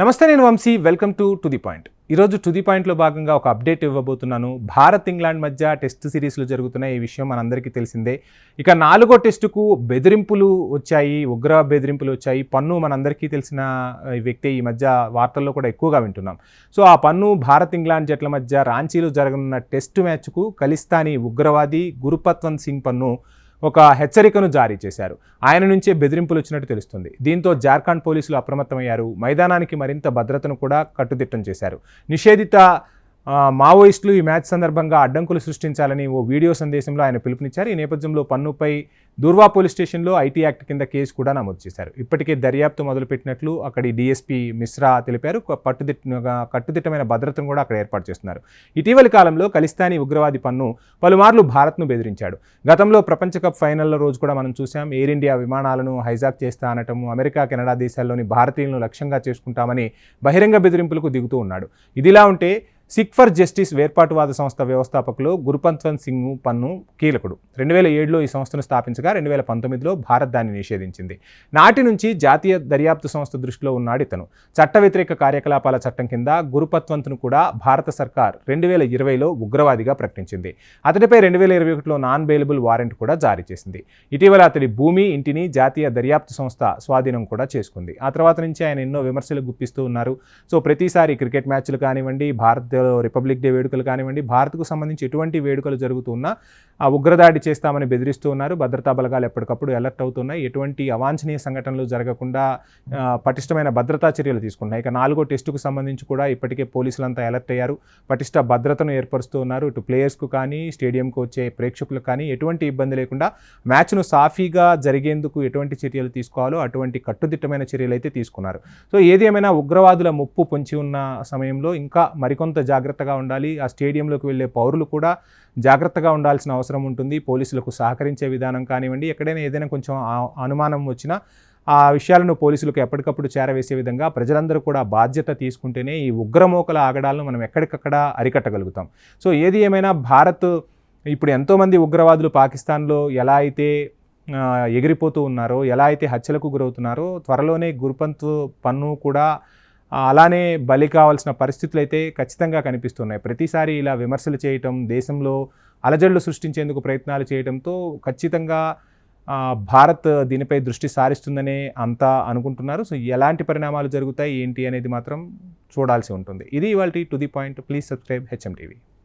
నమస్తే, నేను Vamshi. Welcome to the point. ఈరోజు టు ది పాయింట్లో భాగంగా ఒక అప్డేట్ ఇవ్వబోతున్నాను. భారత్ ఇంగ్లాండ్ మధ్య టెస్ట్ సిరీస్లు జరుగుతున్నాయి. ఈ విషయం మనందరికీ తెలిసిందే. ఇక 4వ టెస్టుకు బెదిరింపులు వచ్చాయి, ఉగ్ర బెదిరింపులు వచ్చాయి. పన్ను మనందరికీ తెలిసిన వ్యక్తి, ఈ మధ్య వార్తల్లో కూడా ఎక్కువగా వింటున్నాం. సో ఆ పన్ను భారత్ ఇంగ్లాండ్ జట్ల మధ్య రాంచీలో జరగనున్న టెస్టు మ్యాచ్కు ఖలిస్తానీ ఉగ్రవాది గురుపత్వంత్ సింగ్ పన్ను ఒక హెచ్చరికను జారీ చేశారు. ఆయన నుంచే బెదిరింపులు వచ్చినట్టు తెలుస్తుంది. దీంతో జార్ఖండ్ పోలీసులు అప్రమత్తమయ్యారు. మైదానానికి మరింత భద్రతను కూడా కట్టుదిట్టం చేశారు. నిషేధిత మావోయిస్టులు ఈ మ్యాచ్ సందర్భంగా అడ్డంకులు సృష్టించాలని ఓ వీడియో సందేశంలో ఆయన పిలుపునిచ్చారు. ఈ నేపథ్యంలో పన్నుపై దూర్వా పోలీస్ స్టేషన్లో ఐటీ యాక్ట్ కింద కేసు కూడా నమోదు చేశారు. ఇప్పటికే దర్యాప్తు మొదలుపెట్టినట్లు అక్కడి డీఎస్పీ మిశ్రా తెలిపారు. కట్టుదిట్టమైన భద్రతను కూడా అక్కడ ఏర్పాటు చేస్తున్నారు. ఇటీవలి కాలంలో ఖలిస్తానీ ఉగ్రవాది పన్ను పలుమార్లు భారత్ను బెదిరించాడు. గతంలో ప్రపంచ కప్ ఫైనల్లో రోజు కూడా మనం చూసాం. ఎయిర్ ఇండియా విమానాలను హైజాక్ చేస్తా అనటము, అమెరికా, కెనడా దేశాల్లోని భారతీయులను లక్ష్యంగా చేసుకుంటామని బహిరంగ బెదిరింపులకు దిగుతూ ఉన్నాడు. ఇదిలా ఉంటే సిక్ ఫర్ జస్టిస్ వేర్పాటువాద సంస్థ వ్యవస్థాపకులు గురుపత్వంత్ సింగ్ పన్ను కీలకుడు. 2007లో ఈ సంస్థను స్థాపించగా 2019లో భారత్ దాన్ని నిషేధించింది. నాటి నుంచి జాతీయ దర్యాప్తు సంస్థ దృష్టిలో ఉన్నాడు ఇతను. చట్ట వ్యతిరేక కార్యకలాపాల చట్టం కింద గురుపత్వంత్ను కూడా భారత సర్కార్ 2020లో ఉగ్రవాదిగా ప్రకటించింది. అతడిపై 2021లో నాన్ బెయిలబుల్ వారెంట్ కూడా జారీ చేసింది. ఇటీవల అతడి భూమి, ఇంటిని జాతీయ దర్యాప్తు సంస్థ స్వాధీనం కూడా చేసుకుంది. ఆ తర్వాత నుంచి ఆయన ఎన్నో విమర్శలు గుప్పిస్తూ ఉన్నారు. సో ప్రతిసారి క్రికెట్ మ్యాచ్లు కానివ్వండి, భారత్ రిపబ్లిక్ డే వేడుకలు కానివ్వండి, భారత్కు సంబంధించి ఎటువంటి వేడుకలు జరుగుతున్నా ఆ ఉగ్రదాడి చేస్తామని బెదిరిస్తూ ఉన్నారు. భద్రతా బలగాలు ఎప్పటికప్పుడు అలర్ట్ అవుతున్నాయి. ఎటువంటి అవాంఛనీయ సంఘటనలు జరగకుండా పటిష్టమైన భద్రతా చర్యలు తీసుకుంటున్నాయి. ఇక 4వ టెస్టుకు సంబంధించి కూడా ఇప్పటికే పోలీసులంతా అలర్ట్ అయ్యారు. పటిష్ట భద్రతను ఏర్పరుస్తూ ఉన్నారు. ఇటు ప్లేయర్స్కు కానీ, స్టేడియంకు వచ్చే ప్రేక్షకులకు కానీ ఎటువంటి ఇబ్బంది లేకుండా మ్యాచ్ను సాఫీగా జరిగేందుకు ఎటువంటి చర్యలు తీసుకోవాలో అటువంటి కట్టుదిట్టమైన చర్యలు అయితే తీసుకున్నారు. సో ఏది ఏమైనా ఉగ్రవాదుల ముప్పు పొంచి ఉన్న సమయంలో ఇంకా మరికొంత జాగ్రత్తగా ఉండాలి. ఆ స్టేడియంలోకి వెళ్ళే పౌరులు కూడా జాగ్రత్తగా ఉండాల్సిన అవసరం ఉంటుంది. పోలీసులకు సహకరించే విధానం కానివ్వండి, ఎక్కడైనా ఏదైనా కొంచెం అనుమానం వచ్చినా ఆ విషయాలను పోలీసులకు ఎప్పటికప్పుడు చేరవేసే విధంగా ప్రజలందరూ కూడా బాధ్యత తీసుకుంటేనే ఈ ఉగ్రమోకల ఆగడాలను మనం ఎక్కడికక్కడ అరికట్టగలుగుతాం. సో ఏది ఏమైనా భారత్ ఇప్పుడు ఎంతోమంది ఉగ్రవాదులు పాకిస్తాన్లో ఎలా అయితే ఎగిరిపోతూ ఉన్నారో, ఎలా అయితే హత్యలకు గురవుతున్నారో, త్వరలోనే గురుపంత్ పన్ను కూడా అలానే బలి కావాల్సిన పరిస్థితులు అయితే ఖచ్చితంగా కనిపిస్తున్నాయి. ప్రతిసారి ఇలా విమర్శలు చేయటం, దేశంలో అలజడులు సృష్టించేందుకు ప్రయత్నాలు చేయడంతో ఖచ్చితంగా భారత్ దీనిపై దృష్టి సారిస్తుందనే అంతా అనుకుంటున్నారు. సో ఎలాంటి పరిణామాలు జరుగుతాయి ఏంటి అనేది మాత్రం చూడాల్సి ఉంటుంది. ఇది ఇవాల్టి to the point. Please subscribe HM TV.